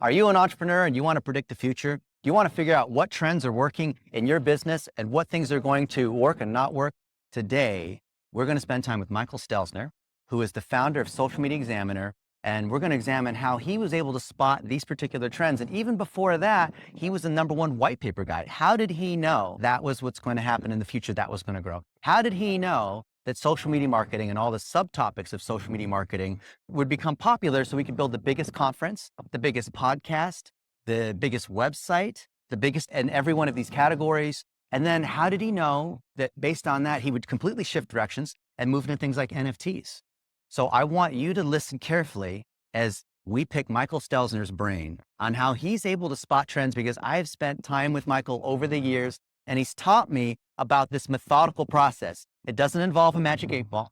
Are you an entrepreneur and you want to predict the future? Do you want to figure out what trends are working in your business and what things are going to work and not work? Today, we're going to spend time with Michael Stelzner, who is the founder of Social Media Examiner, and we're going to examine how he was able to spot these particular trends. And even before that, he was the #1 white paper guy. How did he know that was what's going to happen in the future, that was going to grow? How did he know that social media marketing and all the subtopics of social media marketing would become popular so we could build the biggest conference, the biggest podcast, the biggest website, the biggest in every one of these categories? And then how did he know that based on that, he would completely shift directions and move into things like NFTs? So I want you to listen carefully as we pick Michael Stelzner's brain on how he's able to spot trends, because I've spent time with Michael over the years and he's taught me about this methodical process. It doesn't involve a magic 8-ball.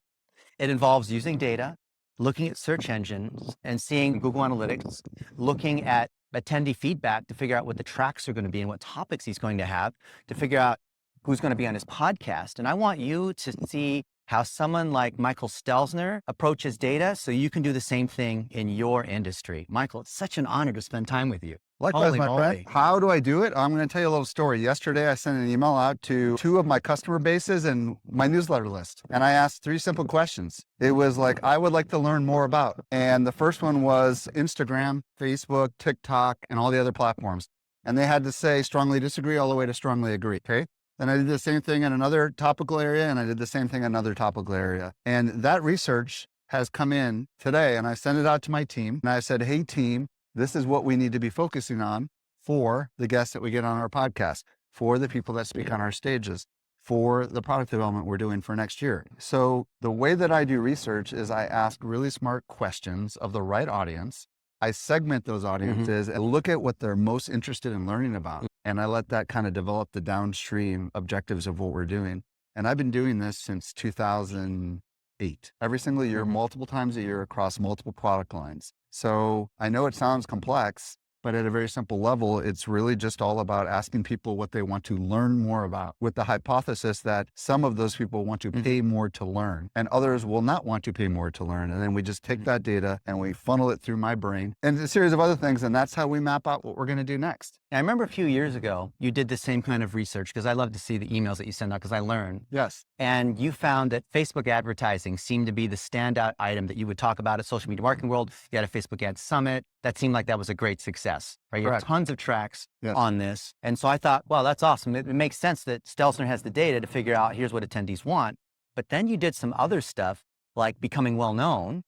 It involves using data, looking at search engines and seeing Google Analytics, looking at attendee feedback to figure out what the tracks are going to be and what topics he's going to have, to figure out who's going to be on his podcast. And I want you to see how someone like Michael Stelzner approaches data so you can do the same thing in your industry. Michael, it's such an honor to spend time with you. Likewise, my friend. How do I do it? I'm going to tell you a little story. Yesterday, I sent an email out to 2 of my customer bases and my newsletter list. And I asked 3 simple questions. It was like, I would like to learn more about. And the first one was Instagram, Facebook, TikTok, and all the other platforms. And they had to say strongly disagree all the way to strongly agree. Okay. Then I did the same thing in another topical area, and I did the same thing in another topical area. And that research has come in today, and I sent it out to my team. And I said, hey, team, this is what we need to be focusing on for the guests that we get on our podcast, for the people that speak on our stages, for the product development we're doing for next year. So the way that I do research is I ask really smart questions of the right audience. I segment those audiences and look at what they're most interested in learning about. And I let that kind of develop the downstream objectives of what we're doing. And I've been doing this since 2008, every single year, multiple times a year across multiple product lines. So I know it sounds complex, but at a very simple level, it's really just all about asking people what they want to learn more about, with the hypothesis that some of those people want to pay more to learn and others will not want to pay more to learn. And then we just take that data and we funnel it through my brain and a series of other things. And that's how we map out what we're going to do next. I remember a few years ago, you did the same kind of research, because I love to see the emails that you send out because I learn. Yes. And you found that Facebook advertising seemed to be the standout item that you would talk about at Social Media Marketing World. You had a Facebook Ad Summit. That seemed like that was a great success, right? You have tons of tracks on this. And so I thought, well, that's awesome. It makes sense that Stelzner has the data to figure out here's what attendees want. But then you did some other stuff like becoming well-known,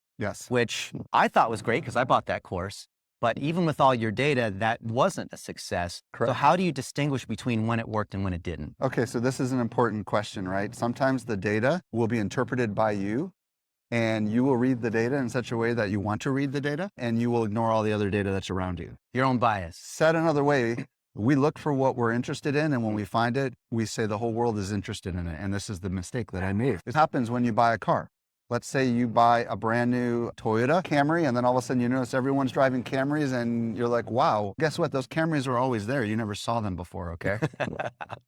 which I thought was great because I bought that course. But even with all your data, that wasn't a success. So how do you distinguish between when it worked and when it didn't? Okay, so this is an important question, right? Sometimes the data will be interpreted by you, and you will read the data in such a way that you want to read the data, and you will ignore all the other data that's around you. Your own bias. Said another way, we look for what we're interested in, and when we find it, we say the whole world is interested in it. And this is the mistake that I made. It happens when you buy a car. Let's say you buy a brand new Toyota Camry, and then all of a sudden you notice everyone's driving Camrys, and you're like, wow, guess what? Those Camrys were always there. You never saw them before, okay?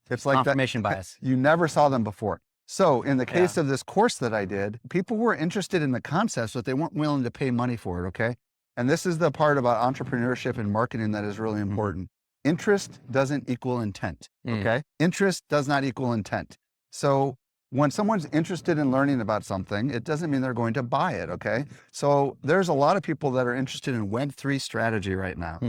It's like confirmation bias. You never saw them before. So in the case of this course that I did, people were interested in the concepts, but they weren't willing to pay money for it, okay? And this is the part about entrepreneurship and marketing that is really important. Interest doesn't equal intent, okay? Interest does not equal intent. So when someone's interested in learning about something, it doesn't mean they're going to buy it, okay? So there's a lot of people that are interested in Web3 strategy right now.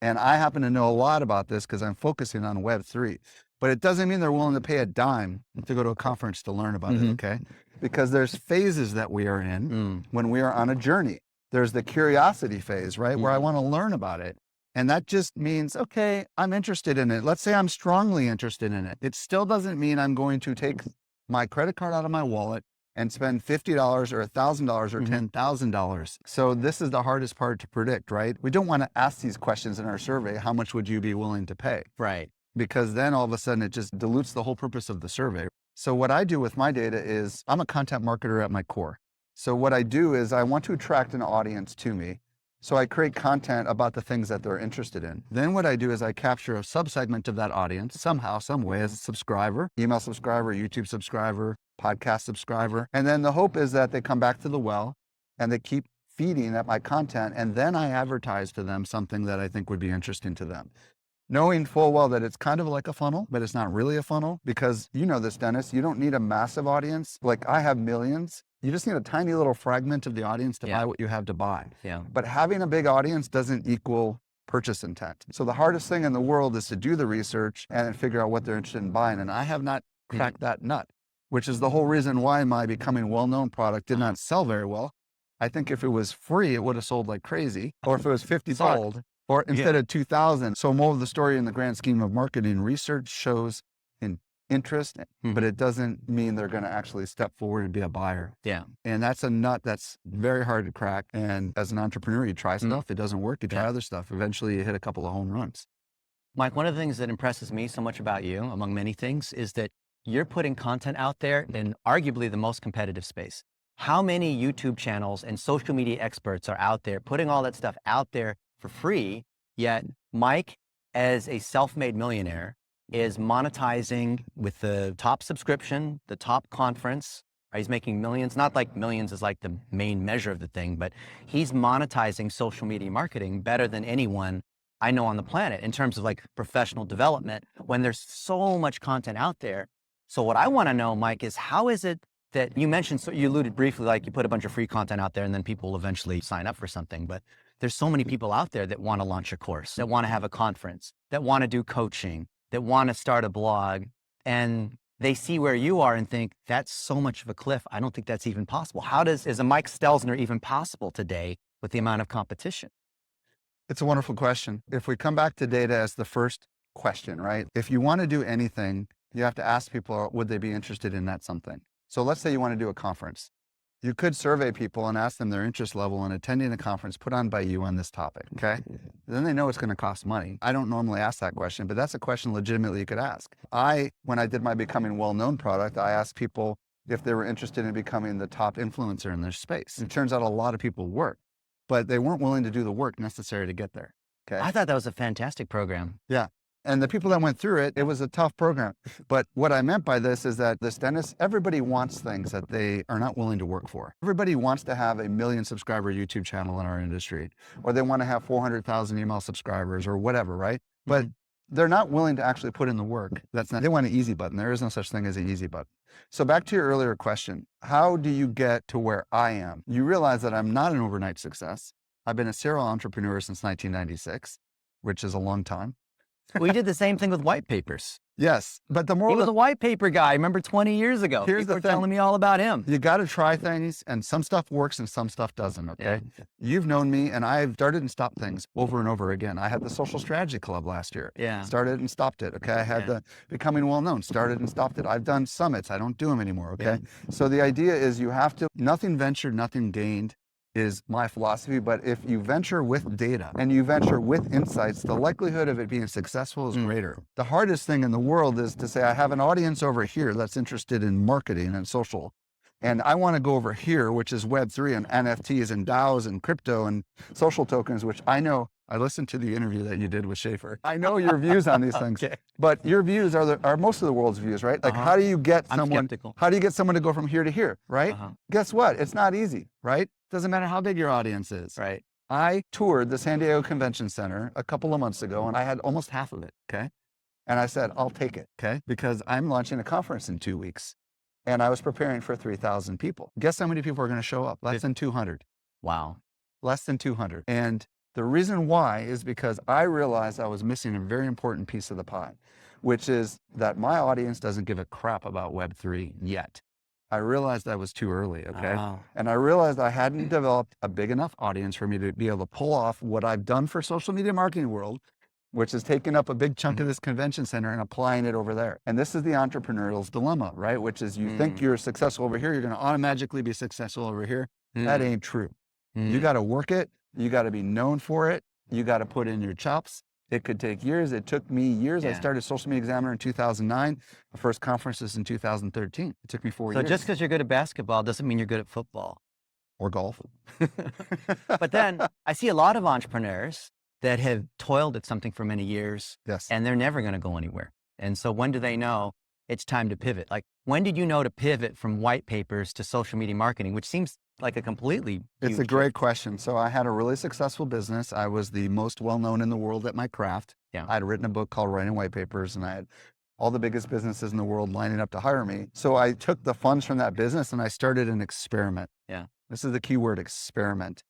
And I happen to know a lot about this because I'm focusing on Web3. But it doesn't mean they're willing to pay a dime to go to a conference to learn about it, okay? Because there's phases that we are in when we are on a journey. There's the curiosity phase, right? Where I want to learn about it. And that just means, okay, I'm interested in it. Let's say I'm strongly interested in it. It still doesn't mean I'm going to take my credit card out of my wallet and spend $50 or $1,000 or $10,000. So this is the hardest part to predict, right? We don't want to ask these questions in our survey. How much would you be willing to pay? Right. Because then all of a sudden it just dilutes the whole purpose of the survey. So what I do with my data is I'm a content marketer at my core. So what I do is I want to attract an audience to me. So I create content about the things that they're interested in. Then what I do is I capture a subsegment of that audience somehow, some way, as a subscriber, email subscriber, YouTube subscriber, podcast subscriber. And then the hope is that they come back to the well and they keep feeding at my content, and then I advertise to them something that I think would be interesting to them. Knowing full well that it's kind of like a funnel, but it's not really a funnel, because you know this, Dennis, you don't need a massive audience. Like I have millions. You just need a tiny little fragment of the audience to buy what you have to buy. Yeah. But having a big audience doesn't equal purchase intent. So the hardest thing in the world is to do the research and then figure out what they're interested in buying. And I have not cracked that nut, which is the whole reason why my becoming well-known product did not sell very well. I think if it was free, it would have sold like crazy. Or if it was 50 sold, or instead of 2,000. So more of the story in the grand scheme of marketing, research shows an interest, but it doesn't mean they're going to actually step forward and be a buyer. Yeah. And that's a nut that's very hard to crack. And as an entrepreneur, you try stuff, it doesn't work, you try other stuff. Eventually you hit a couple of home runs. Mike, one of the things that impresses me so much about you, among many things, is that you're putting content out there in arguably the most competitive space. How many YouTube channels and social media experts are out there putting all that stuff out there for free, yet Mike, as a self-made millionaire, is monetizing with the top subscription, the top conference, right? He's making millions, not like millions is like the main measure of the thing, but he's monetizing social media marketing better than anyone I know on the planet in terms of like professional development when there's so much content out there. So what I want to know, Mike, is how is it that you mentioned, so you alluded briefly, like you put a bunch of free content out there and then people will eventually sign up for something, but there's so many people out there that want to launch a course, that want to have a conference, that want to do coaching, that want to start a blog, and they see where you are and think, that's so much of a cliff. I don't think that's even possible. Is a Mike Stelzner even possible today with the amount of competition? It's a wonderful question. If we come back to data as the first question, right? If you want to do anything, you have to ask people, would they be interested in that something? So let's say you want to do a conference. You could survey people and ask them their interest level in attending a conference put on by you on this topic, okay? Then they know it's going to cost money. I don't normally ask that question, but that's a question legitimately you could ask. When I did my becoming well-known product, I asked people if they were interested in becoming the top influencer in their space. It turns out a lot of people were, but they weren't willing to do the work necessary to get there, okay? I thought that was a fantastic program. Yeah. And the people that went through it, it was a tough program. But what I meant by this is that Dennis, everybody wants things that they are not willing to work for. Everybody wants to have a 1 million subscriber YouTube channel in our industry, or they want to have 400,000 email subscribers or whatever, right? But they're not willing to actually put in the work. They want an easy button. There is no such thing as an easy button. So back to your earlier question, how do you get to where I am? You realize that I'm not an overnight success. I've been a serial entrepreneur since 1996, which is a long time. We did the same thing with white papers. Yes, but the more he was a white paper guy. Remember 20 years ago? Here's People the were thing. telling me all about him. You got to try things, and some stuff works and some stuff doesn't. Okay, You've known me, and I've started and stopped things over and over again. I had the Social Strategy Club last year. Started and stopped it. Okay, I had the Becoming Well Known. Started and stopped it. I've done summits. I don't do them anymore. Okay, so the idea is you have to. Nothing ventured, nothing gained is my philosophy, but if you venture with data and you venture with insights, the likelihood of it being successful is greater. The hardest thing in the world is to say, I have an audience over here that's interested in marketing and social, and I want to go over here, which is Web3 and NFTs and DAOs and crypto and social tokens, which I know. I listened to the interview that you did with Schaefer. I know your views on these things, but your views are most of the world's views, right? Like, how do you get someone? How do you get someone to go from here to here, right? Guess what? It's not easy, right? Doesn't matter how big your audience is, right? I toured the San Diego Convention Center a couple of months ago, and I had almost half of it. Okay, and I said, I'll take it, okay, because I'm launching a conference in 2 weeks, and I was preparing for 3,000 people. Guess how many people are going to show up? Less than 200. Wow, less than 200, and the reason why is because I realized I was missing a very important piece of the pie, which is that my audience doesn't give a crap about Web3 yet. I realized that was too early, okay? And I realized I hadn't developed a big enough audience for me to be able to pull off what I've done for social media marketing world, which is taking up a big chunk of this convention center and applying it over there. And this is the entrepreneurial's dilemma, right? Which is you think you're successful over here, you're gonna automatically be successful over here. That ain't true. You gotta work it. You got to be known for it. You got to put in your chops. It could take years. It took me years. I started Social Media Examiner in 2009. The first conference was in 2013. It took me 4 years. So just because you're good at basketball doesn't mean you're good at football. Or golf. But then I see a lot of entrepreneurs that have toiled at something for many years. Yes. And they're never going to go anywhere. And so when do they know it's time to pivot? Like, when did you know to pivot from white papers to social media marketing, which seems like a completely It's a huge great shift? question. So I had a really successful business. I was the most well-known in the world at my craft. Yeah. I had written a book called Writing White Papers, and I had all the biggest businesses in the world lining up to hire me. So I took the funds from that business and I started an experiment. Yeah. This is the key word, experiment,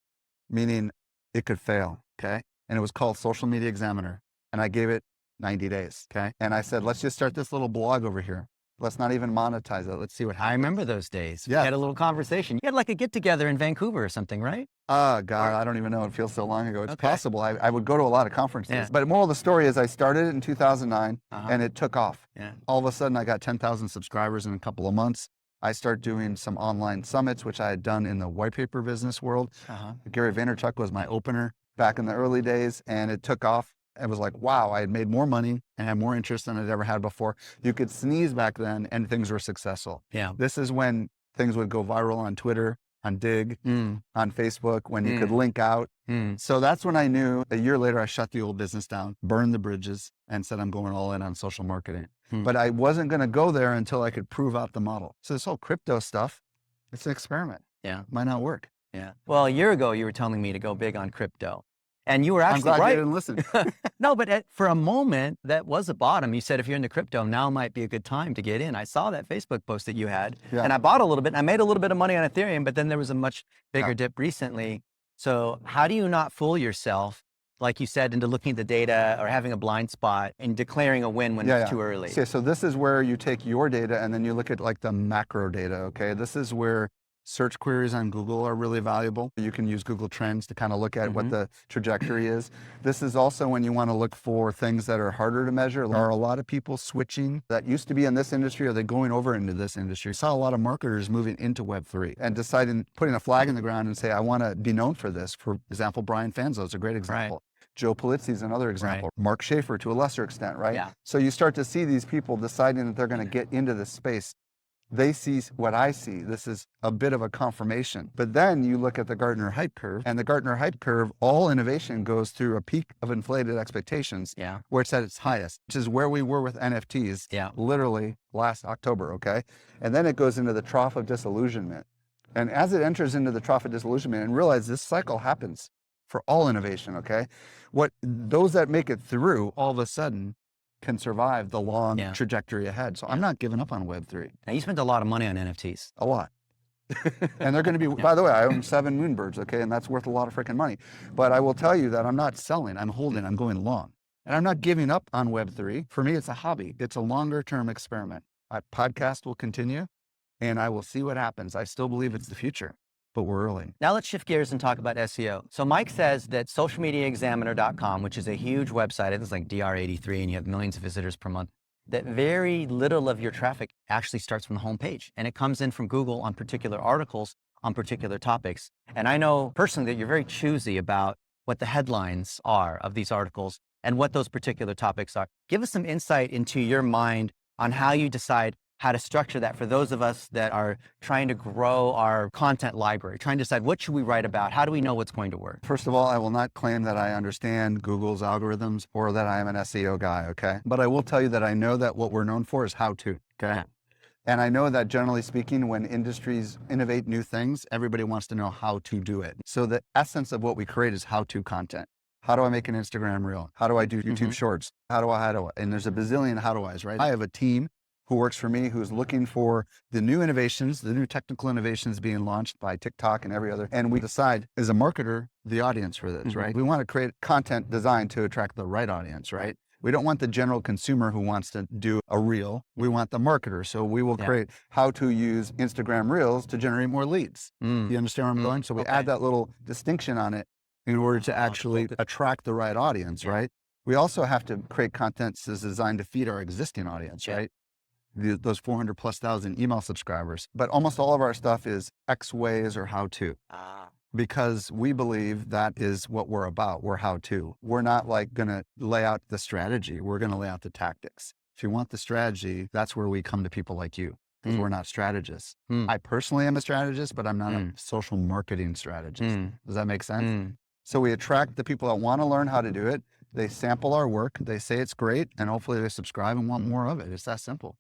meaning it could fail, okay? And it was called Social Media Examiner. And I gave it 90 days, okay? And I said, let's just start this little blog over here. Let's not even monetize it. Let's see what I happens. remember those days. Yeah. We had a little conversation. You had like a get together in Vancouver or something, right? Oh, God, I don't even know. It feels so long ago. It's Okay. possible. I would go to a lot of conferences. Yeah. But moral of the story is I started it in 2009 Uh-huh. and it took off. Yeah. All of a sudden, I got 10,000 subscribers in a couple of months. I started doing some online summits, which I had done in the white paper business world. Uh-huh. Gary Vaynerchuk was my opener back in the early days, and it took off. It was like, wow, I had made more money and had more interest than I'd ever had before. You could sneeze back then and things were successful. Yeah. This is when things would go viral on Twitter, on Dig, on Facebook, when you could link out. So that's when I knew. A year later, I shut the old business down, burned the bridges, and said, I'm going all in on social marketing. But I wasn't going to go there until I could prove out the model. So this whole crypto stuff, it's an experiment. Yeah. Might not work. Yeah. Well, a year ago, you were telling me to go big on crypto. And you were I'm actually glad right. you didn't listen. No, but for a moment, that was a bottom. You said, if you're into crypto, now might be a good time to get in. I saw that Facebook post that you had, and I bought a little bit, and I made a little bit of money on Ethereum, but then there was a much bigger dip recently. So how do you not fool yourself, like you said, into looking at the data or having a blind spot and declaring a win when it's too early? So this is where you take your data and then you look at like the macro data, okay? This is where search queries on Google are really valuable. You can use Google Trends to kind of look at what the trajectory is. This is also when you want to look for things that are harder to measure. There are a lot of people switching that used to be in this industry. Are they going over into this industry? I saw a lot of marketers moving into Web3 and deciding, putting a flag in the ground and say, I want to be known for this. For example, Brian Fanzo is a great example. Right. Joe Pulizzi is another example. Right. Mark Schaefer to a lesser extent, right? Yeah. So you start to see these people deciding that they're going to get into this space. They see what I see. This is a bit of a confirmation. But then you look at the Gartner hype curve, and the Gartner hype curve, all innovation goes through a peak of inflated expectations where it's at its highest, which is where we were with NFTs literally last October, okay? And then it goes into the trough of disillusionment. And as it enters into the trough of disillusionment, and realize this cycle happens for all innovation, okay? Those that make it through, all of a sudden, can survive the long trajectory ahead. So I'm not giving up on Web3. Now, you spent a lot of money on NFTs. A lot. And they're going to be, by the way, I own 7 Moonbirds, okay? And that's worth a lot of freaking money. But I will tell you that I'm not selling, I'm holding, I'm going long. And I'm not giving up on Web3. For me, it's a hobby. It's a longer term experiment. My podcast will continue and I will see what happens. I still believe it's the future, but we're early. Now let's shift gears and talk about SEO. So Mike says that socialmediaexaminer.com, which is a huge website, it's like DR83 and you have millions of visitors per month, that very little of your traffic actually starts from the homepage. And it comes in from Google on particular articles on particular topics. And I know personally that you're very choosy about what the headlines are of these articles and what those particular topics are. Give us some insight into your mind on how you decide how to structure that for those of us that are trying to grow our content library, trying to decide what should we write about? How do we know what's going to work? First of all, I will not claim that I understand Google's algorithms or that I am an SEO guy, okay? But I will tell you that I know that what we're known for is how to, okay? And I know that generally speaking, when industries innovate new things, everybody wants to know how to do it. So the essence of what we create is how-to content. How do I make an Instagram reel? How do I do YouTube shorts? How do I? And there's a bazillion how do I's, right? I have a team who works for me, who's looking for the new innovations, the new technical innovations being launched by TikTok and every other. And we decide, as a marketer, the audience for this, right? We want to create content designed to attract the right audience, right? We don't want the general consumer who wants to do a reel. We want the marketer. So we will create how to use Instagram Reels to generate more leads. You understand where I'm going? So we add that little distinction on it in order to actually attract the right audience, right? We also have to create content that's designed to feed our existing audience, right? Those 400,000+ email subscribers. But almost all of our stuff is X ways or how to. Because we believe that is what we're about. We're how to. We're not like going to lay out the strategy. We're going to lay out the tactics. If you want the strategy, that's where we come to people like you, because we're not strategists. I personally am a strategist, but I'm not a social marketing strategist. Does that make sense? So we attract the people that want to learn how to do it. they sample our work, they say it's great, and hopefully they subscribe and want more of it. It's that simple.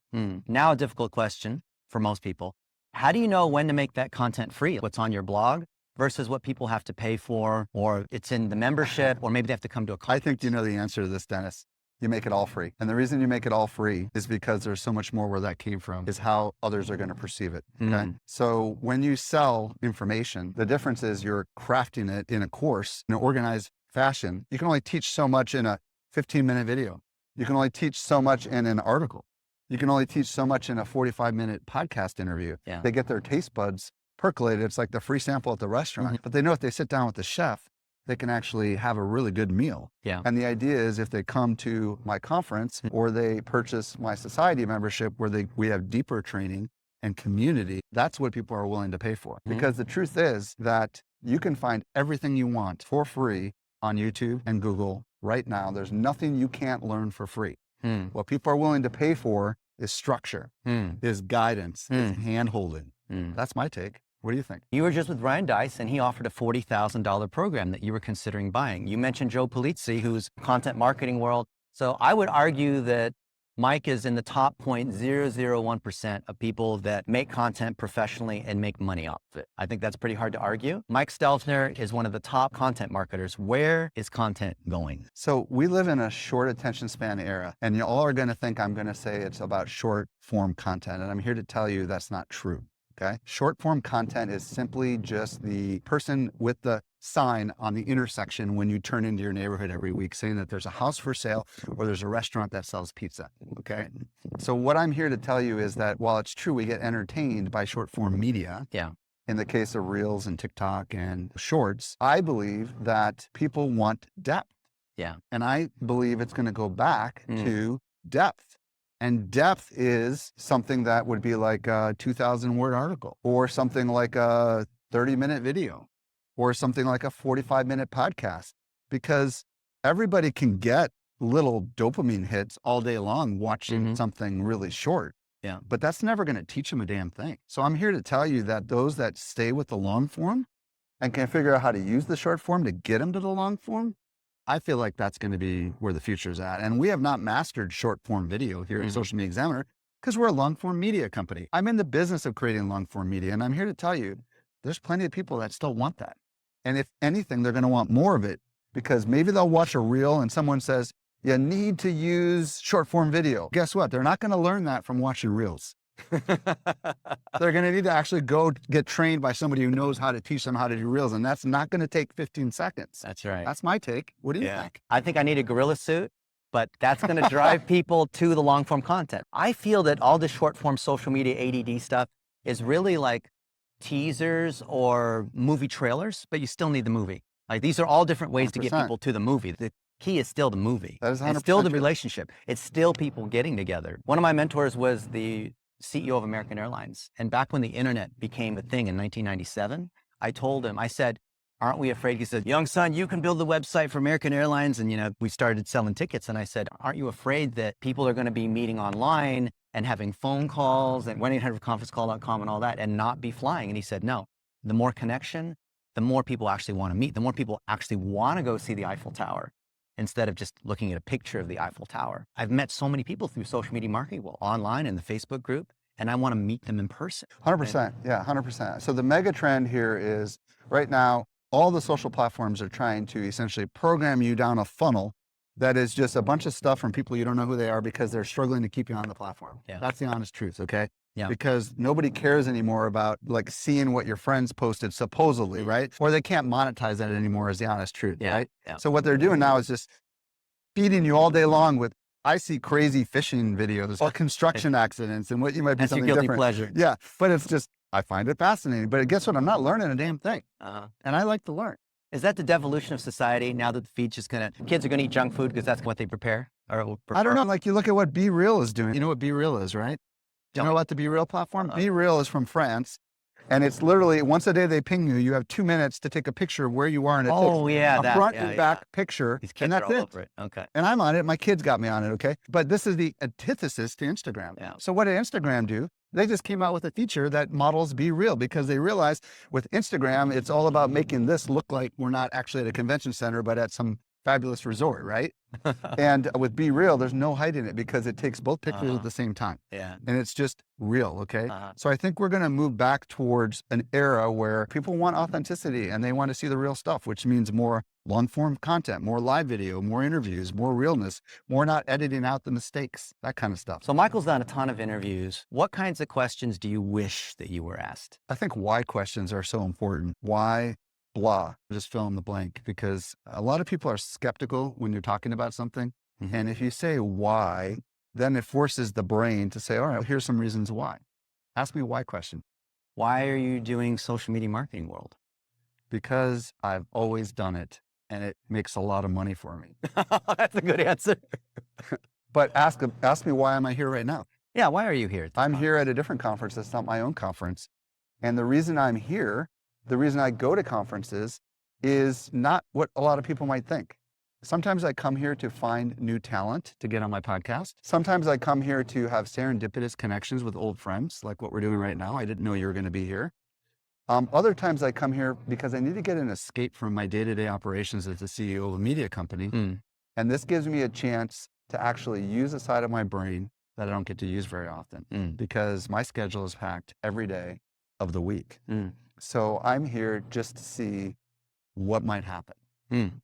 Now a difficult question for most people. How do you know when to make that content free? What's on your blog versus what people have to pay for, or it's in the membership, or maybe they have to come to a conference? I think you know the answer to this, Dennis. You make it all free. And the reason you make it all free is because there's so much more where that came from, is how others are going to perceive it. Okay. So when you sell information, the difference is you're crafting it in a course in an organized fashion. You can only teach so much in a 15-minute video. You can only teach so much in an article. You can only teach so much in a 45-minute podcast interview. Yeah. They get their taste buds percolated. It's like the free sample at the restaurant, but they know if they sit down with the chef, they can actually have a really good meal. Yeah. And the idea is if they come to my conference or they purchase my society membership where we have deeper training and community, that's what people are willing to pay for. Because the truth is that you can find everything you want for free on YouTube and Google right now. There's nothing you can't learn for free. What people are willing to pay for is structure, is guidance, is hand-holding. That's my take. What do you think? You were just with Ryan Deiss, and he offered a $40,000 program that you were considering buying. You mentioned Joe Pulizzi, who's content marketing world. So I would argue that Mike is in the top 0.001% of people that make content professionally and make money off of it. I think that's pretty hard to argue. Mike Stelzner is one of the top content marketers. Where is content going? So we live in a short attention span era, and you all are going to think I'm going to say it's about short form content. And I'm here to tell you that's not true. Okay. Short form content is simply just the person with the sign on the intersection when you turn into your neighborhood every week saying that there's a house for sale or there's a restaurant that sells pizza. Okay. So what I'm here to tell you is that while it's true we get entertained by short form media, in the case of Reels and TikTok and Shorts, I believe that people want depth. And I believe it's going to go back to depth. And depth is something that would be like a 2,000-word article, or something like a 30-minute video, or something like a 45-minute podcast, because everybody can get little dopamine hits all day long watching something really short. But that's never going to teach them a damn thing. So I'm here to tell you that those that stay with the long form and can figure out how to use the short form to get them to the long form, I feel like that's going to be where the future is at. And we have not mastered short form video here at Social Media Examiner because we're a long form media company. I'm in the business of creating long form media. And I'm here to tell you, there's plenty of people that still want that. And if anything, they're going to want more of it because maybe they'll watch a reel and someone says, you need to use short form video. Guess what? They're not going to learn that from watching reels. They're going to need to actually go get trained by somebody who knows how to teach them how to do reels. And that's not going to take 15 seconds. That's right. That's my take. What do you think? I think I need a gorilla suit, but that's going to drive people to the long form content. I feel that all this short form social media ADD stuff is really like teasers or movie trailers, but you still need the movie. Like these are all different ways 100%. To get people to the movie. The key is still the movie. That is 100% it's still the relationship. It's still people getting together. One of my mentors was the CEO of American Airlines. And back when the internet became a thing in 1997, I told him, I said, aren't we afraid? He said, young son, you can build the website for American Airlines. And, we started selling tickets. And I said, aren't you afraid that people are going to be meeting online and having phone calls and 1-800-conferencecall.com and all that and not be flying? And he said, no, the more connection, the more people actually want to meet, the more people actually want to go see the Eiffel Tower instead of just looking at a picture of the Eiffel Tower. I've met so many people through social media marketing, online in the Facebook group, and I want to meet them in person. 100%. Yeah, 100%. So the mega trend here is right now, all the social platforms are trying to essentially program you down a funnel that is just a bunch of stuff from people you don't know who they are because they're struggling to keep you on the platform. That's the honest truth, okay? Because nobody cares anymore about like seeing what your friends posted supposedly, right? Or they can't monetize that anymore is the honest truth, right? So what they're doing now is just feeding you all day long with, I see crazy fishing videos or construction accidents and what you might be That's something your guilty different. pleasure. Yeah, but it's just, I find it fascinating. But guess what? I'm not learning a damn thing. And I like to learn. Is that the devolution of society now that the feed's just kids are gonna eat junk food because that's what they prepare? Or I don't know, like you look at what Be Real is doing. You know what Be Real is, right? Do you know about the Be Real platform? Be Real is from France. And it's literally once a day they ping you. You have 2 minutes to take a picture of where you are. And it takes a front and back picture. These kids and that's are all over it. Okay. And I'm on it. My kids got me on it. Okay. But this is the antithesis to Instagram. So what did Instagram do? They just came out with a feature that models Be Real because they realized with Instagram, it's all about making this look like we're not actually at a convention center, but at some fabulous resort, right? And with Be Real, there's no hiding it because it takes both pictures at the same time. Yeah. And it's just real, okay? So I think we're going to move back towards an era where people want authenticity and they want to see the real stuff, which means more long form content, more live video, more interviews, more realness, more not editing out the mistakes, that kind of stuff. So Michael's done a ton of interviews. What kinds of questions do you wish that you were asked? I think why questions are so important. Why? Blah, just fill in the blank, because a lot of people are skeptical when you're talking about something. And if you say why, then it forces the brain to say, all right, here's some reasons why. Ask me why question. Why are you doing social media marketing world? Because I've always done it and it makes a lot of money for me. That's a good answer. But ask me why am I here right now? Yeah, why are you here? I'm here at a different conference. That's not my own conference. And the reason I'm here, the reason I go to conferences is not what a lot of people might think. Sometimes I come here to find new talent to get on my podcast. Sometimes I come here to have serendipitous connections with old friends, like what we're doing right now. I didn't know you were going to be here. Other times I come here because I need to get an escape from my day-to-day operations as the CEO of a media company. And this gives me a chance to actually use a side of my brain that I don't get to use very often because my schedule is packed every day of the week. So I'm here just to see what might happen.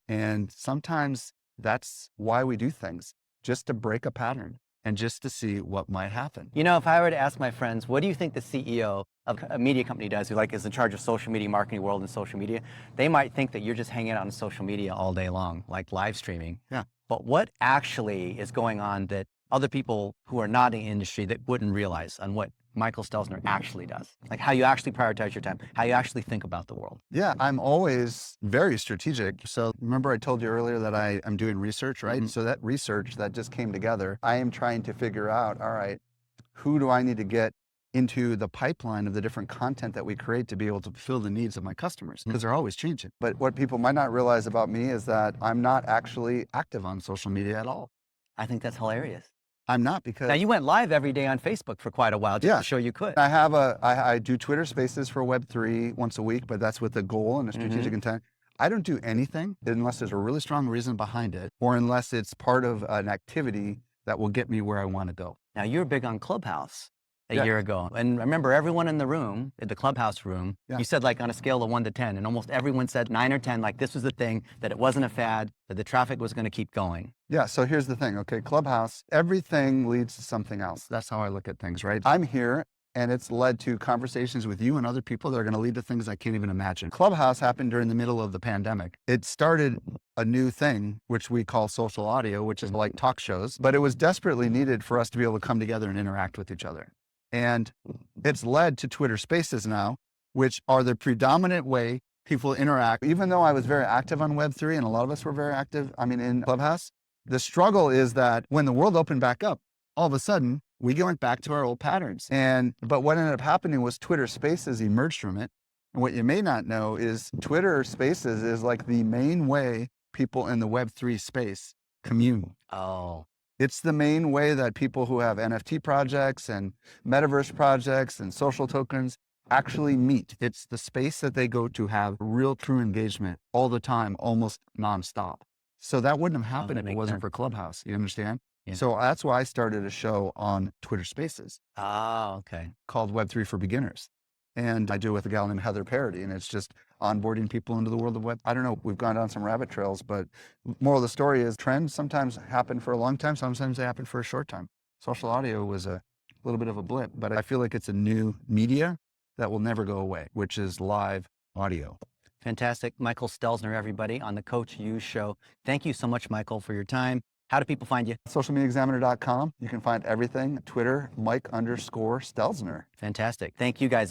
And sometimes that's why we do things, just to break a pattern and just to see what might happen. You know, if I were to ask my friends, what do you think the CEO of a media company does who is in charge of social media marketing world and social media, they might think that you're just hanging out on social media all day long, like live streaming. Yeah. But what actually is going on that other people who are not in the industry that wouldn't realize on what Michael Stelzner actually does? Like how you actually prioritize your time, how you actually think about the world. Yeah, I'm always very strategic. So remember I told you earlier that I'm doing research, right? So that research that just came together, I am trying to figure out, all right, who do I need to get into the pipeline of the different content that we create to be able to fulfill the needs of my customers because they're always changing. But what people might not realize about me is that I'm not actually active on social media at all. I think that's hilarious. I'm not because... Now you went live every day on Facebook for quite a while just to show you could. I do Twitter Spaces for Web3 once a week, but that's with a goal and a strategic intent. I don't do anything unless there's a really strong reason behind it or unless it's part of an activity that will get me where I want to go. Now you're big on Clubhouse a year ago. And remember everyone in the room, in the Clubhouse room, you said like on a scale of 1 to 10, and almost everyone said 9 or 10, like this was the thing, that it wasn't a fad, that the traffic was going to keep going. Yeah, so here's the thing, okay, Clubhouse, everything leads to something else. That's how I look at things, right? I'm here and it's led to conversations with you and other people that are going to lead to things I can't even imagine. Clubhouse happened during the middle of the pandemic. It started a new thing, which we call social audio, which is like talk shows, but it was desperately needed for us to be able to come together and interact with each other. And it's led to Twitter Spaces now, which are the predominant way people interact. Even though I was very active on Web3 and a lot of us were very active, in Clubhouse, the struggle is that when the world opened back up, all of a sudden we went back to our old patterns. But what ended up happening was Twitter Spaces emerged from it. And what you may not know is Twitter Spaces is like the main way people in the Web3 space commune. Oh. It's the main way that people who have NFT projects and metaverse projects and social tokens actually meet. It's the space that they go to have real true engagement all the time, almost nonstop. So that wouldn't have happened if it wasn't for Clubhouse. You understand? Yeah. So that's why I started a show on Twitter Spaces. Oh, okay. Called Web3 for Beginners. And I do it with a gal named Heather Parody, and it's just onboarding people into the world of web. I don't know, we've gone down some rabbit trails, but moral of the story is trends sometimes happen for a long time, sometimes they happen for a short time. Social audio was a little bit of a blip, but I feel like it's a new media that will never go away, which is live audio. Fantastic. Michael Stelzner, everybody, on the Coach U Show. Thank you so much, Michael, for your time. How do people find you? Socialmediaexaminer.com. You can find everything. Twitter, Mike_Stelzner. Fantastic. Thank you, guys.